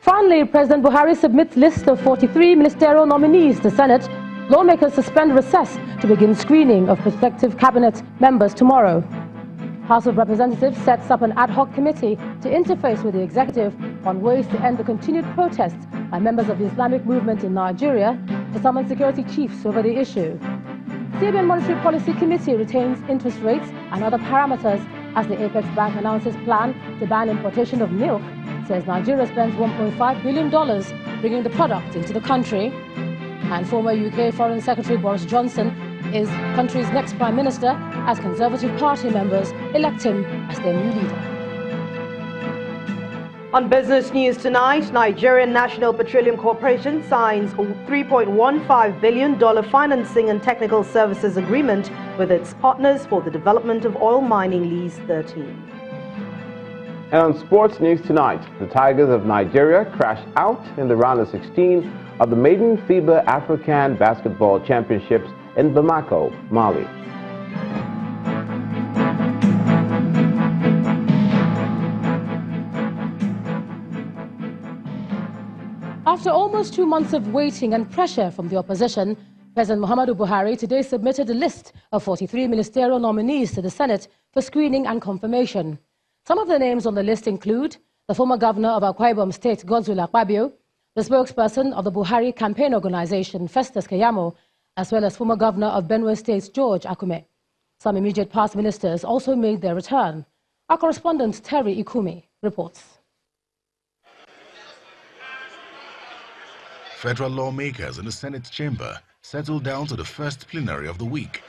Finally, President Buhari submits list of 43 ministerial nominees to Senate. Lawmakers suspend recess to begin screening of prospective cabinet members tomorrow. House of Representatives sets up an ad hoc committee to interface with the executive on ways to end the continued protests by members of the Islamic movement in Nigeria to summon security chiefs over the issue. CBN Monetary Policy Committee retains interest rates and other parameters as the Apex Bank announces plan to ban importation of milk. Says Nigeria spends $1.5 billion bringing the product into the country. And former UK Foreign Secretary Boris Johnson is country's next Prime Minister as Conservative Party members elect him as their new leader. On business news tonight, Nigerian National Petroleum Corporation signs a $3.15 billion financing and technical services agreement with its partners for the development of oil mining lease 13. And on sports news tonight, the Tigers of Nigeria crashed out in the round of 16 of the maiden FIBA African Basketball Championships in Bamako, Mali. After almost 2 months of waiting and pressure from the opposition, President Muhammadu Buhari today submitted a list of 43 ministerial nominees to the Senate for screening and confirmation. Some of the names on the list include the former governor of Akwa Ibom State, Godswill Akpabio, the spokesperson of the Buhari campaign organization, Festus Keyamo, as well as former governor of Benue State, George Akume. Some immediate past ministers also made their return. Our correspondent, Terry Ikumi, reports. Federal lawmakers in the Senate chamber settled down to the first plenary of the week.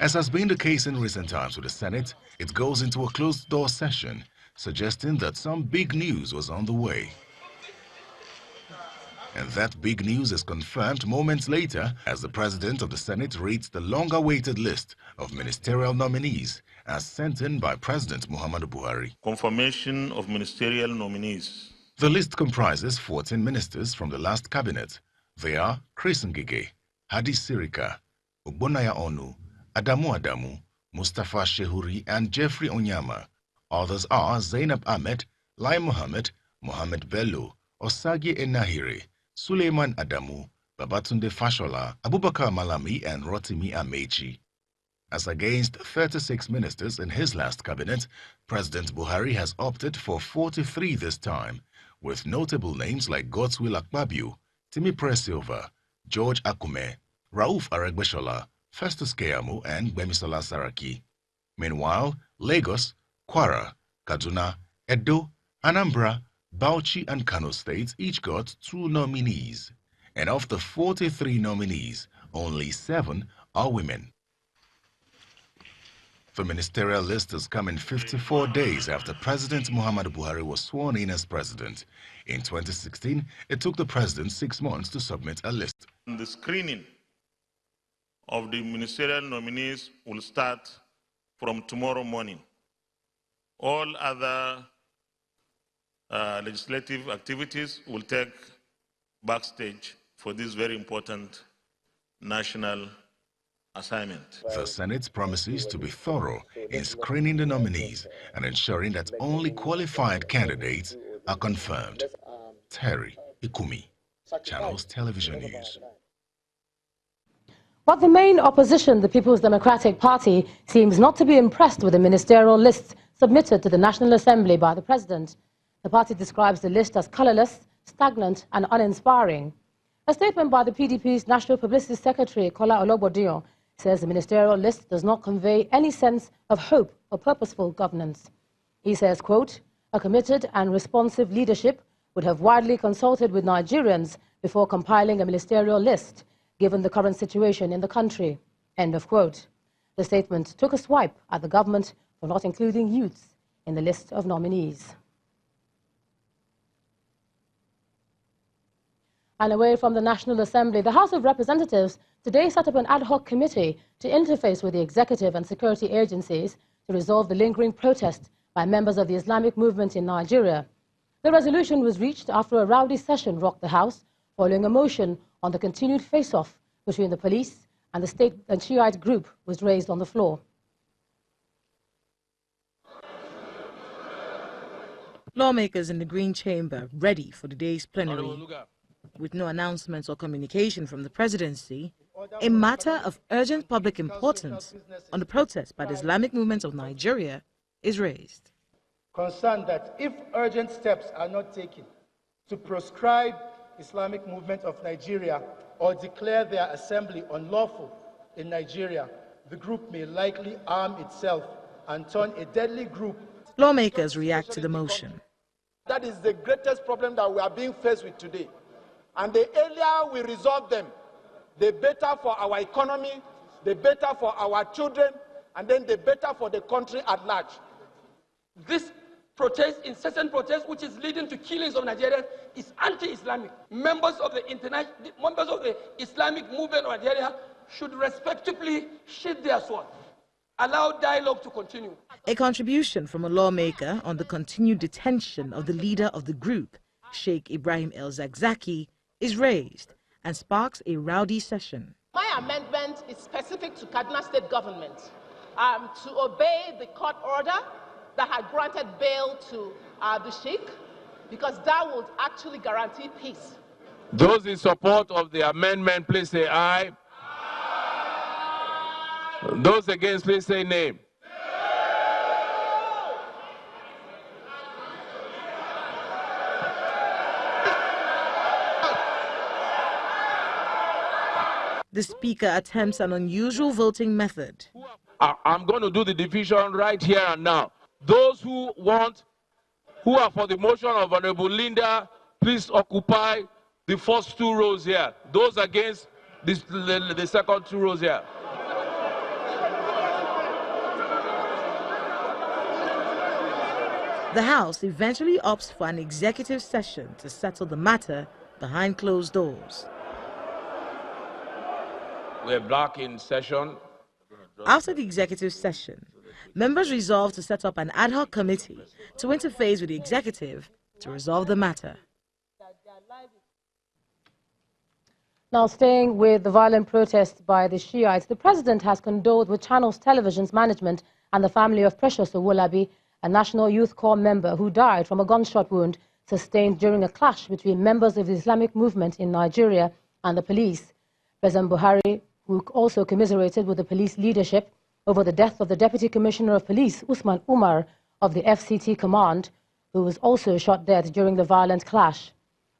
As has been the case in recent times with the Senate, it goes into a closed-door session, suggesting that some big news was on the way. And that big news is confirmed moments later as the President of the Senate reads the long-awaited list of ministerial nominees as sent in by President Muhammadu Buhari. Confirmation of ministerial nominees. The list comprises 14 ministers from the last cabinet. They are Chris Ngige, Hadi Sirika, Ogbonnaya Onu, Adamu Adamu, Mustafa Shehuri, and Jeffrey Onyama. Others are Zainab Ahmed, Lai Mohammed, Mohammed Bello, Osagi Enahire, Suleiman Adamu, Babatunde Fashola, Abubakar Malami, and Rotimi Amechi. As against 36 ministers in his last cabinet, President Buhari has opted for 43 this time, with notable names like Godswill Akpabio, Timi Presilva, George Akume, Rauf Aregbesola, Festus Keyamo, and Gbemisola Saraki. Meanwhile, Lagos, Kwara, Kaduna, Edo, Anambra, Bauchi, and Kano states each got 2 nominees. And of the 43 nominees, only 7 are women. The ministerial list has come in 54 days after President Muhammadu Buhari was sworn in as president. In 2016, it took the president 6 months to submit a list. The screening of the ministerial nominees will start from tomorrow morning. All other legislative activities will take backstage for this very important national assignment. The Senate promises to be thorough in screening the nominees and ensuring that only qualified candidates are confirmed. Terry Ikumi, Channels Television News. But the main opposition, the People's Democratic Party, seems not to be impressed with the ministerial list submitted to the National Assembly by the President. The party describes the list as colourless, stagnant and uninspiring. A statement by the PDP's National Publicity Secretary, Kola Olobodiyan, says the ministerial list does not convey any sense of hope or purposeful governance. He says, quote, a committed and responsive leadership would have widely consulted with Nigerians before compiling a ministerial list, given the current situation in the country, end of quote. The statement took a swipe at the government for not including youths in the list of nominees. And away from the National Assembly, the House of Representatives today set up an ad hoc committee to interface with the executive and security agencies to resolve the lingering protest by members of the Islamic movement in Nigeria. The resolution was reached after a rowdy session rocked the House following a motion on the continued face-off between the police and the state and Shiite group was raised on the floor. Lawmakers in the Green Chamber ready for the day's plenary. With no announcements or communication from the presidency, a matter of urgent public importance on the protest by the Islamic movement of Nigeria is raised. Concerned that if urgent steps are not taken to proscribe Islamic movement of Nigeria or declare their assembly unlawful in Nigeria, the group may likely arm itself and turn a deadly group. Lawmakers react to the motion. That is the greatest problem that we are being faced with today. And the earlier we resolve them, the better for our economy, the better for our children, and then the better for the country at large. This protest, incessant protest, which is leading to killings of Nigerians, is anti-Islamic. Members of the Islamic movement of Nigeria should respectively sheath their sword. Allow dialogue to continue. A contribution from a lawmaker on the continued detention of the leader of the group, Sheikh Ibrahim El-Zakzaki, is raised and sparks a rowdy session. My amendment is specific to Kaduna State government to obey the court order that had granted bail to the Sheikh, because that would actually guarantee peace. Those in support of the amendment, please say aye. Those against, please say nay. The speaker attempts an unusual voting method. I'm going to do the division right here and now. Those who are for the motion of Honorable Linda, please occupy the first 2 rows here. Those against, the second 2 rows here. The House eventually opts for an executive session to settle the matter behind closed doors. We're back in session. After the executive session, members resolved to set up an ad hoc committee to interface with the executive to resolve the matter. Now, staying with the violent protests by the Shiites, the president has condoled with Channels Television's management and the family of Precious Owolabi, a National Youth Corps member who died from a gunshot wound sustained during a clash between members of the Islamic movement in Nigeria and the police. President Buhari, who also commiserated with the police leadership over the death of the Deputy Commissioner of Police, Usman Umar, of the FCT command, who was also shot dead during the violent clash.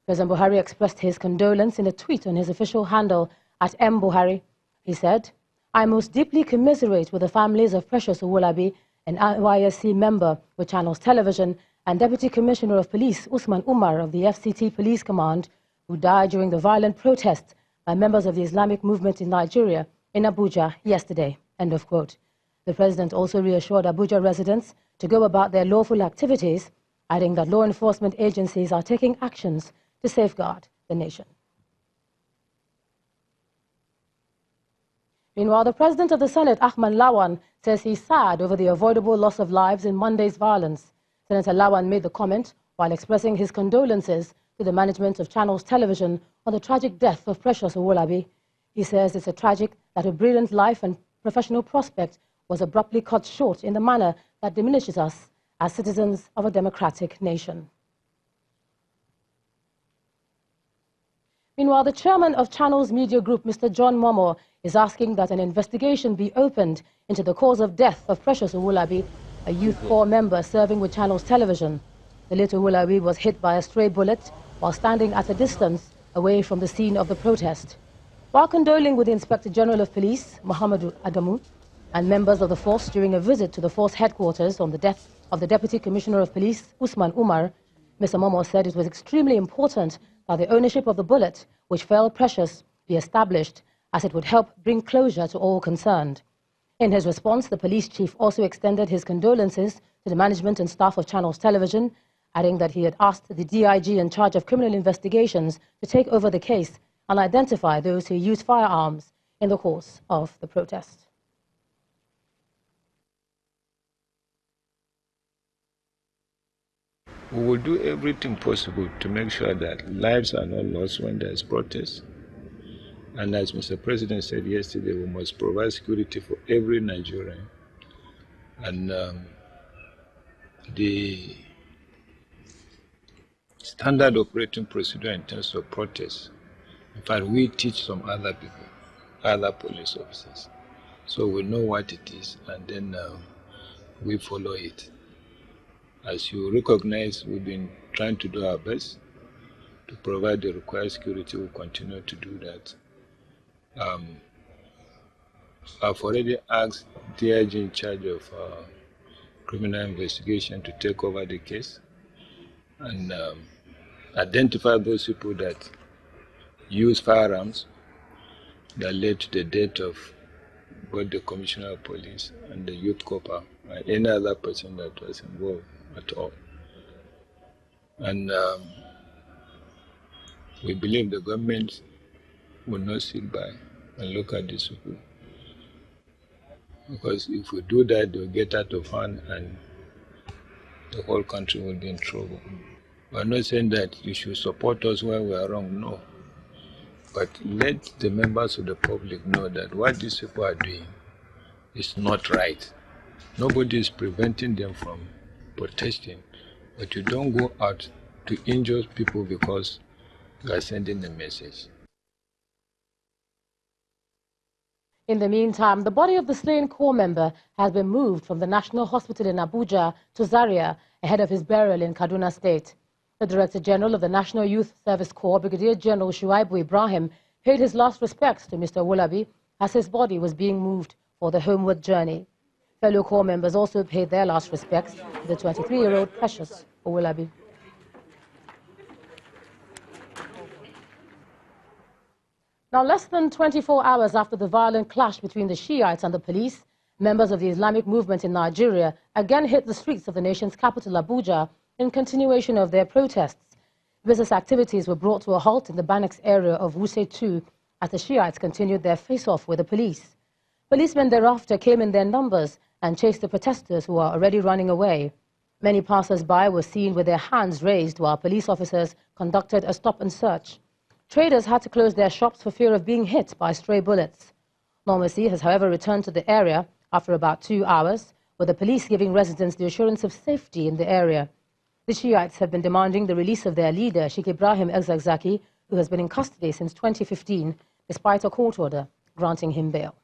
President Buhari expressed his condolence in a tweet on his official handle at M. Buhari. He said, "I most deeply commiserate with the families of Precious Owolabi, an NYSC member with Channels Television, and Deputy Commissioner of Police Usman Umar of the FCT Police Command, who died during the violent protests by members of the Islamic movement in Nigeria in Abuja yesterday." End of quote. The president also reassured Abuja residents to go about their lawful activities, adding that law enforcement agencies are taking actions to safeguard the nation. Meanwhile, the President of the Senate, Ahmed Lawan, says he's sad over the avoidable loss of lives in Monday's violence. Senator Lawan made the comment while expressing his condolences to the management of Channels Television on the tragic death of Precious Owolabi. He says it's a tragic that a brilliant life and professional prospect was abruptly cut short in a manner that diminishes us as citizens of a democratic nation. Meanwhile, the chairman of Channels Media Group, Mr. John Momoh, is asking that an investigation be opened into the cause of death of Precious Owolabi, a Youth Corps member serving with Channels Television. The little Owolabi was hit by a stray bullet while standing at a distance away from the scene of the protest. While condoling with the Inspector General of Police, Muhammadu Adamu, and members of the force during a visit to the force headquarters on the death of the Deputy Commissioner of Police, Usman Umar, Mr. Momoh said it was extremely important that the ownership of the bullet, which fell Precious, be established, as it would help bring closure to all concerned. In his response, the police chief also extended his condolences to the management and staff of Channels Television, adding that he had asked the DIG in charge of criminal investigations to take over the case and identify those who used firearms in the course of the protest. We will do everything possible to make sure that lives are not lost when there is protest. And as Mr. President said yesterday, we must provide security for every Nigerian. And the standard operating procedure in terms of protests. In fact, we teach some other people, other police officers. So we know what it is, and then we follow it. As you recognize, we've been trying to do our best to provide the required security. We'll continue to do that. I've already asked the DIG in charge of criminal investigation to take over the case and identify those people that use firearms that led to the death of both the Commissioner of Police and the youth corper and any other person that was involved at all. And we believe the government will not sit by and look at these people. Because if we do that, they'll get out of hand and the whole country will be in trouble. We're not saying that you should support us where we are wrong, no. But let the members of the public know that what these people are doing is not right. Nobody is preventing them from protesting, but you don't go out to injure people because you are sending a message. In the meantime, the body of the slain corps member has been moved from the National Hospital in Abuja to Zaria ahead of his burial in Kaduna State. The Director General of the National Youth Service Corps, Brigadier General Shuaibu Ibrahim, paid his last respects to Mr. Owolabi as his body was being moved for the homeward journey. Fellow corps members also paid their last respects to the 23-year-old Precious Owolabi. Now, less than 24 hours after the violent clash between the Shiites and the police, members of the Islamic movement in Nigeria again hit the streets of the nation's capital, Abuja, in continuation of their protests. Business activities were brought to a halt in the Banex area of Wuse 2 as the Shiites continued their face-off with the police. Policemen thereafter came in their numbers and chased the protesters who are already running away. Many passers-by were seen with their hands raised while police officers conducted a stop and search. Traders had to close their shops for fear of being hit by stray bullets. Normalcy has, however, returned to the area after about 2 hours, with the police giving residents the assurance of safety in the area. The Shiites have been demanding the release of their leader, Sheikh Ibrahim El-Zakzaki, who has been in custody since 2015, despite a court order granting him bail.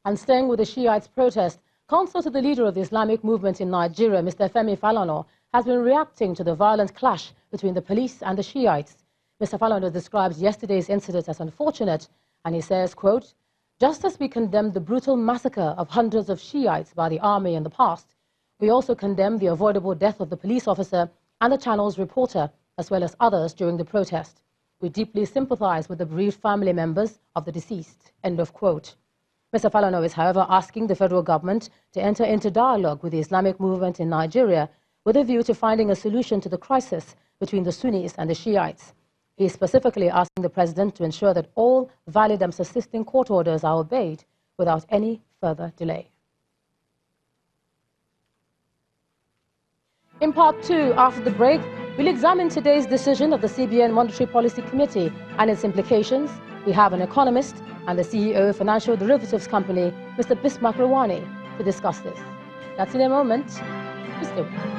And staying with the Shiites' protest, counsel to the leader of the Islamic movement in Nigeria, Mr. Femi Falana, has been reacting to the violent clash between the police and the Shiites. Mr. Falana describes yesterday's incident as unfortunate, and he says, quote, "Just as we condemned the brutal massacre of hundreds of Shiites by the army in the past, we also condemn the avoidable death of the police officer and the channel's reporter, as well as others during the protest. We deeply sympathize with the bereaved family members of the deceased." End of quote. Mr. Falana is, however, asking the federal government to enter into dialogue with the Islamic movement in Nigeria with a view to finding a solution to the crisis between the Sunnis and the Shiites. He is specifically asking the president to ensure that all valid and subsisting court orders are obeyed without any further delay. In part 2, after the break, we'll examine today's decision of the CBN Monetary Policy Committee and its implications. We have an economist and the CEO of Financial Derivatives Company, Mr. Bismarck Rawani, to discuss this. That's in a moment. Stay with us.